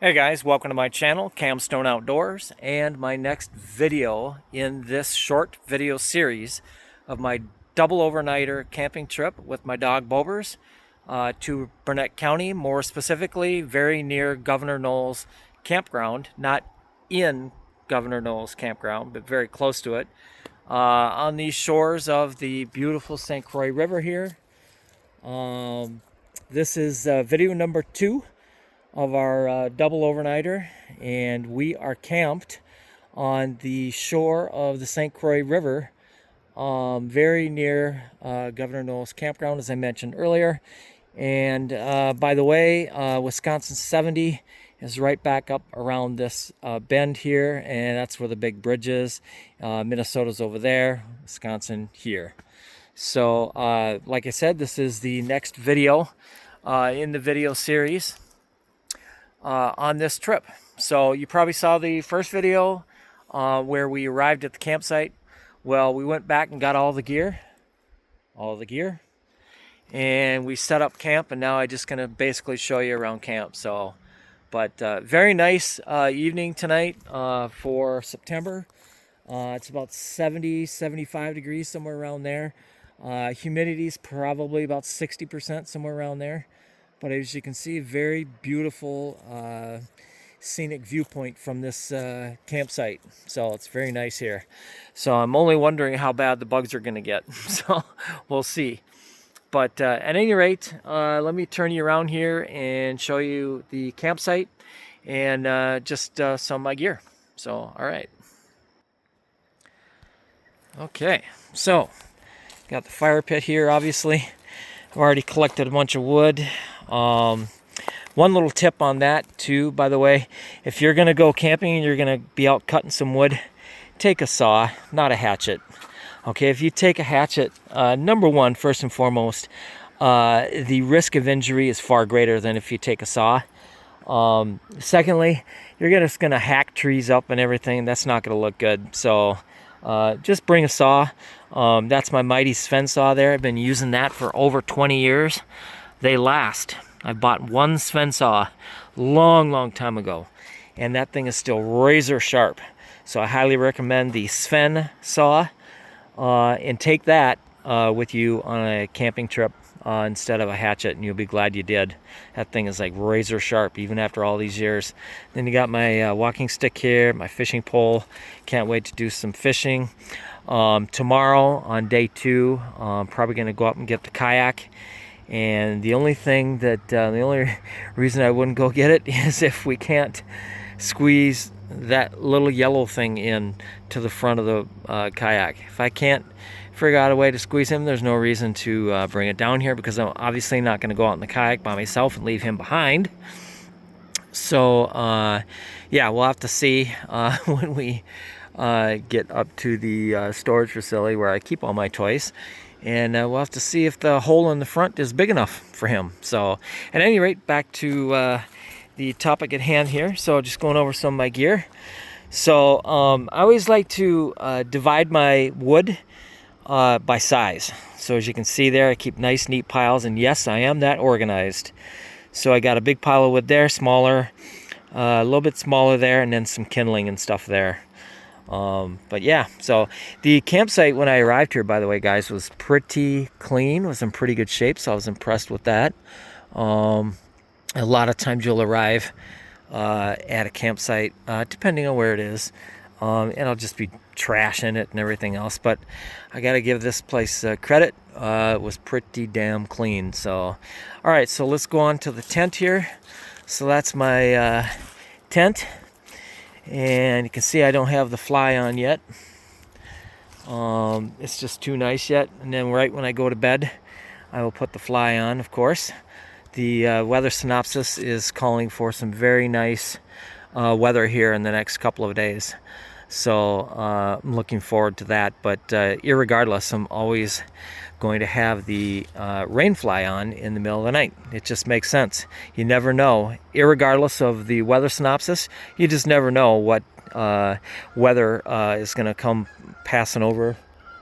Hey guys, welcome to my channel, Camstone Outdoors, and my next video in this short video series of my double overnighter camping trip with my dog Bobers to Burnett County, more specifically very near Governor Knowles Campground, not in Governor Knowles Campground, but very close to it, on the shores of the beautiful St. Croix River here. This is video number 2 of our double overnighter, and we are camped on the shore of the St. Croix River, very near Governor Knowles Campground, as I mentioned earlier. And by the way, Wisconsin 70 is right back up around this bend here, and that's where the big bridge is. Minnesota's over there, Wisconsin here. So like I said, this is the next video in the video series on this trip. So you probably saw the first video where we arrived at the campsite. Well, we went back and got all the gear, and we set up camp, and now I'm just gonna basically show you around camp. So, but very nice evening tonight for September. It's about 70-75 degrees, somewhere around there. Humidity's probably about 60%, somewhere around there. But as you can see, very beautiful scenic viewpoint from this campsite. So it's very nice here. So I'm only wondering how bad the bugs are going to get. So we'll see. But at any rate, let me turn you around here and show you the campsite and just some of my gear. So, all right. Okay, so got the fire pit here, obviously. I've already collected a bunch of wood. One little tip on that too, by the way, if you're gonna go camping and you're gonna be out cutting some wood, take a saw, not a hatchet. Okay, if you take a hatchet, number one, first and foremost, the risk of injury is far greater than if you take a saw. Secondly, you're just gonna hack trees up and everything. That's not gonna look good. So just bring a saw. That's my Mighty Sven saw there. I've been using that for over 20 years. They last. I bought one Sven saw long time ago, and that thing is still razor sharp. So I highly recommend the Sven saw, and take that with you on a camping trip instead of a hatchet, and you'll be glad you did. That thing is like razor sharp even after all these years. Then you got my walking stick here, my fishing pole. Can't wait to do some fishing. Tomorrow on day 2, I'm probably going to go up and get the kayak. And the only thing that, the only reason I wouldn't go get it is if we can't squeeze that little yellow thing in to the front of the kayak. If I can't figure out a way to squeeze him, there's no reason to bring it down here, because I'm obviously not going to go out in the kayak by myself and leave him behind. So, yeah, we'll have to see when we get up to the storage facility where I keep all my toys. And we'll have to see if the hole in the front is big enough for him. So, at any rate, back to the topic at hand here. So, just going over some of my gear. So, I always like to divide my wood by size. So, as you can see there, I keep nice, neat piles. And yes, I am that organized. So, I got a big pile of wood there, smaller, a little bit smaller there, and then some kindling and stuff there. But yeah, so the campsite when I arrived here, by the way, guys, was pretty clean, was in pretty good shape, so I was impressed with that. A lot of times you'll arrive at a campsite, depending on where it is, and it'll just be trash in it and everything else, but I gotta give this place credit. It was pretty damn clean. So, all right, so let's go on to the tent here. So that's my tent. And you can see I don't have the fly on yet. It's just too nice yet. And then right when I go to bed, I will put the fly on, of course. The weather synopsis is calling for some very nice weather here in the next couple of days. So I'm looking forward to that. But irregardless, I'm always going to have the rain fly on in the middle of the night. It just makes sense. You never know. Irregardless of the weather synopsis, you just never know what weather is going to come passing over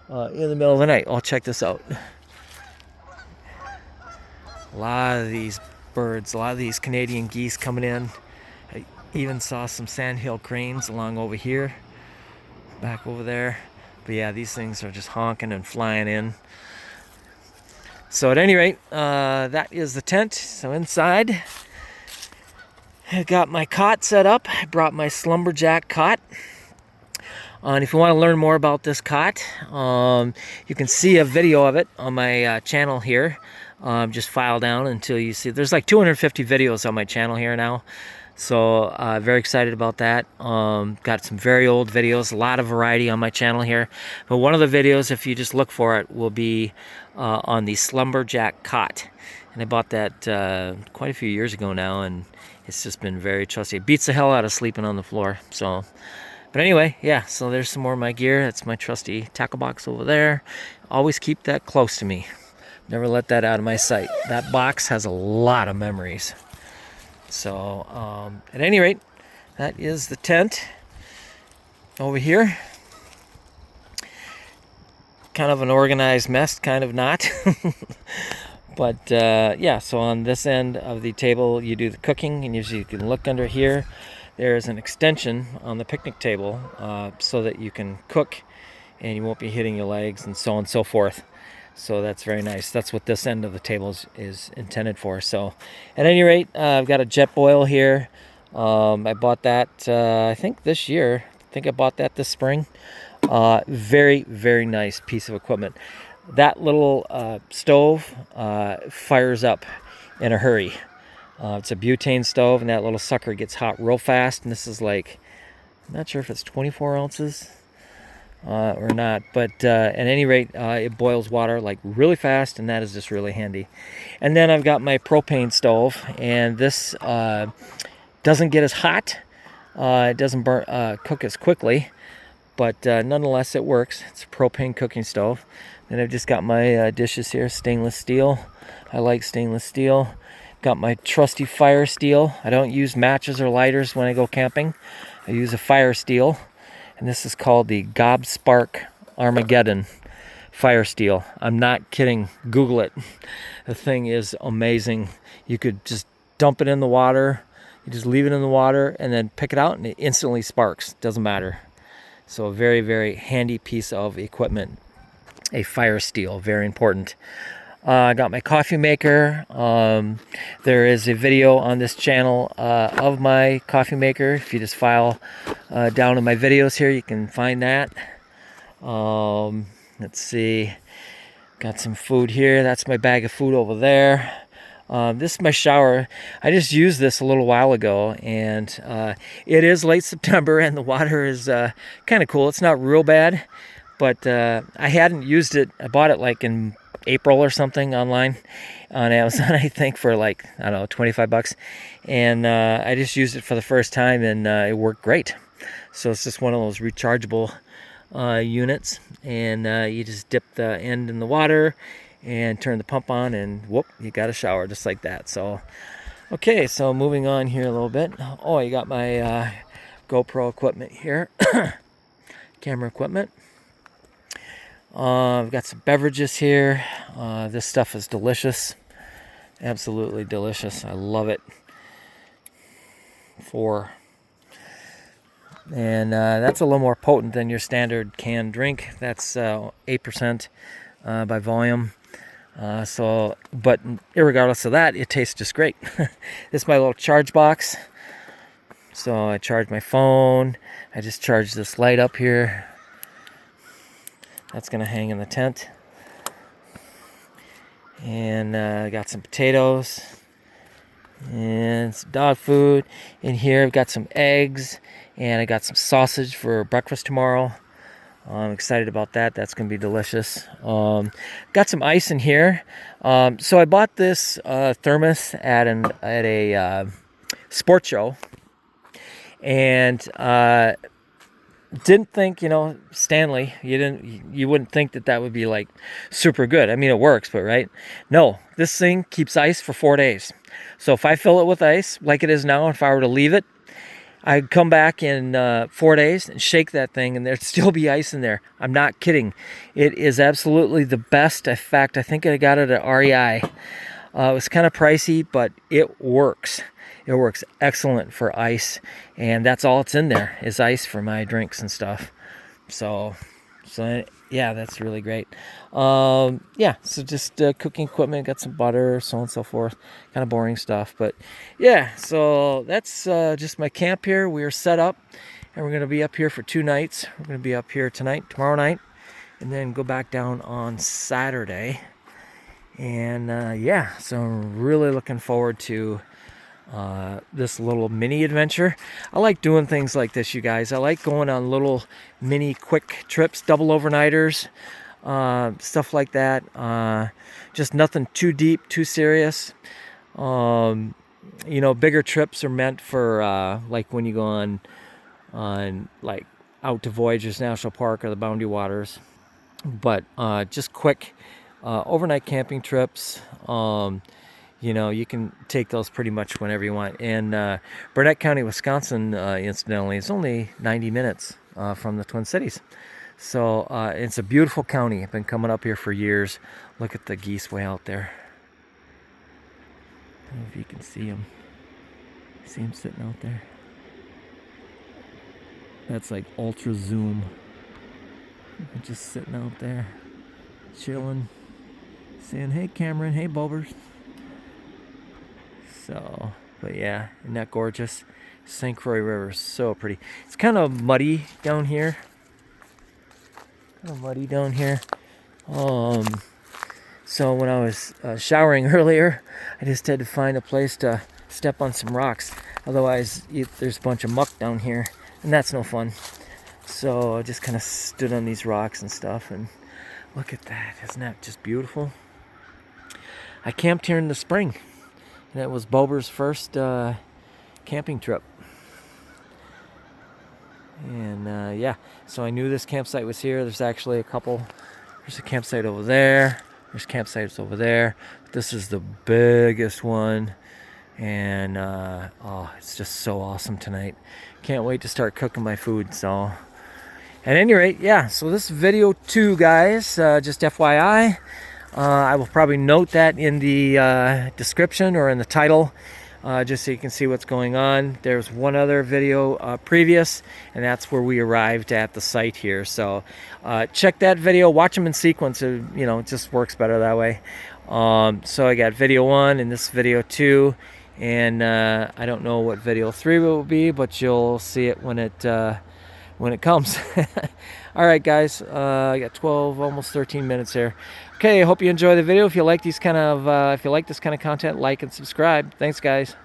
in the middle of the night. Oh, check this out. A lot of these birds, a lot of these Canadian geese coming in. Even saw some sandhill cranes along over here, back over there. But yeah, these things are just honking and flying in. So at any rate, that is the tent. So inside, I got my cot set up. I brought my Slumberjack cot. And if you want to learn more about this cot, you can see a video of it on my channel here. Just file down until you see. There's like 250 videos on my channel here now. So very excited about that. Got some very old videos, a lot of variety on my channel here. But one of the videos, if you just look for it, will be on the Slumberjack cot. And I bought that quite a few years ago now, and it's just been very trusty. It beats the hell out of sleeping on the floor. So, but anyway, yeah, so there's some more of my gear. That's my trusty tackle box over there. Always keep that close to me. Never let that out of my sight. That box has a lot of memories. So, at any rate, that is the tent over here. Kind of an organized mess, kind of not. But, yeah, so on this end of the table, you do the cooking, and as you can look under here, there's an extension on the picnic table so that you can cook and you won't be hitting your legs and so on and so forth. So that's very nice. That's what this end of the table is intended for. So at any rate, I've got a jet boil here. I bought that, I think this year. I think I bought that this spring. Very, very nice piece of equipment. That little stove fires up in a hurry. It's a butane stove, and that little sucker gets hot real fast. And this is like, I'm not sure if it's 24 ounces. Or not, but at any rate, it boils water like really fast, and that is just really handy. And then I've got my propane stove, and this doesn't get as hot. It doesn't cook as quickly, but nonetheless it works. It's a propane cooking stove. Then I've just got my dishes here, stainless steel. I like stainless steel. Got my trusty fire steel. I don't use matches or lighters when I go camping. I use a fire steel. And this is called the Gobspark Armageddon Fire Steel. I'm not kidding. Google it. The thing is amazing. You could just dump it in the water. You just leave it in the water and then pick it out, and it instantly sparks. Doesn't matter. So a very, very handy piece of equipment. A fire steel. Very important. I got my coffee maker. There is a video on this channel of my coffee maker. If you just file down in my videos here, you can find that. Let's see. Got some food here. That's my bag of food over there. This is my shower. I just used this a little while ago, and it is late September, and the water is kind of cool. It's not real bad, but I hadn't used it. I bought it like in April or something online on Amazon, I think, for like, I don't know, 25 bucks. And I just used it for the first time, and it worked great. So it's just one of those rechargeable units, and you just dip the end in the water and turn the pump on, and whoop, you got a shower just like that. So okay, so moving on here a little bit. Oh, you got my GoPro equipment here. Camera equipment. I've got some beverages here. This stuff is delicious. Absolutely delicious. I love it. And that's a little more potent than your standard canned drink. That's 8% by volume. But irregardless of that, it tastes just great. This is my little charge box. So I charge my phone. I just charge this light up here. That's going to hang in the tent. And I got some potatoes and some dog food. In here I've got some eggs, and I got some sausage for breakfast tomorrow. I'm excited about that. That's going to be delicious. Got some ice in here. So I bought this thermos at a sports show, and didn't think, Stanley, you wouldn't think that would be like super good. I mean, it works, but right? No, this thing keeps ice for 4 days. So if I fill it with ice like it is now, if I were to leave it, I'd come back in 4 days and shake that thing, and there'd still be ice in there. I'm not kidding. It is absolutely the best. In fact, I think I got it at REI. It was kind of pricey, but it works. It works excellent for ice, and that's all it's in there is ice for my drinks and stuff. So yeah, that's really great. Yeah, so just cooking equipment, got some butter, so on and so forth. Kind of boring stuff, but yeah, so that's just my camp here. We are set up, and we're going to be up here for 2 nights. We're going to be up here tonight, tomorrow night, and then go back down on Saturday. And yeah, so I'm really looking forward to this little mini adventure. I like doing things like this, you guys. I like going on little mini quick trips, double overnighters, stuff like that. Just nothing too deep, too serious. You know, bigger trips are meant for like when you go on like out to Voyageurs National Park or the Boundary Waters. But just quick overnight camping trips. You know, you can take those pretty much whenever you want. And Burnett County, Wisconsin, incidentally, is only 90 minutes from the Twin Cities. So it's a beautiful county. I've been coming up here for years. Look at the geese way out there. I don't know if you can see them. See them sitting out there? That's like ultra zoom. They're just sitting out there, chilling, saying, "Hey, Cameron. Hey, Bulbers." So, but yeah, isn't that gorgeous? St. Croix River is so pretty. It's kind of muddy down here. So when I was showering earlier, I just had to find a place to step on some rocks. Otherwise, there's a bunch of muck down here, and that's no fun. So I just kind of stood on these rocks and stuff, and look at that. Isn't that just beautiful? I camped here in the spring. And it was Bober's first camping trip. And yeah, so I knew this campsite was here. There's actually a couple. There's a campsite over there. There's campsites over there. This is the biggest one. And oh, it's just so awesome tonight. Can't wait to start cooking my food. So at any rate, yeah, so this video 2, guys, just FYI. I will probably note that in the description or in the title, just so you can see what's going on. There's one other video previous, and that's where we arrived at the site here. So check that video, watch them in sequence. You know, it just works better that way. So I got video 1 and this video 2, and I don't know what video 3 will be, but you'll see it when it comes. All right, guys, I got 12, almost 13 minutes here. Okay, I hope you enjoy the video. If you like this kind of content, like and subscribe. Thanks, guys.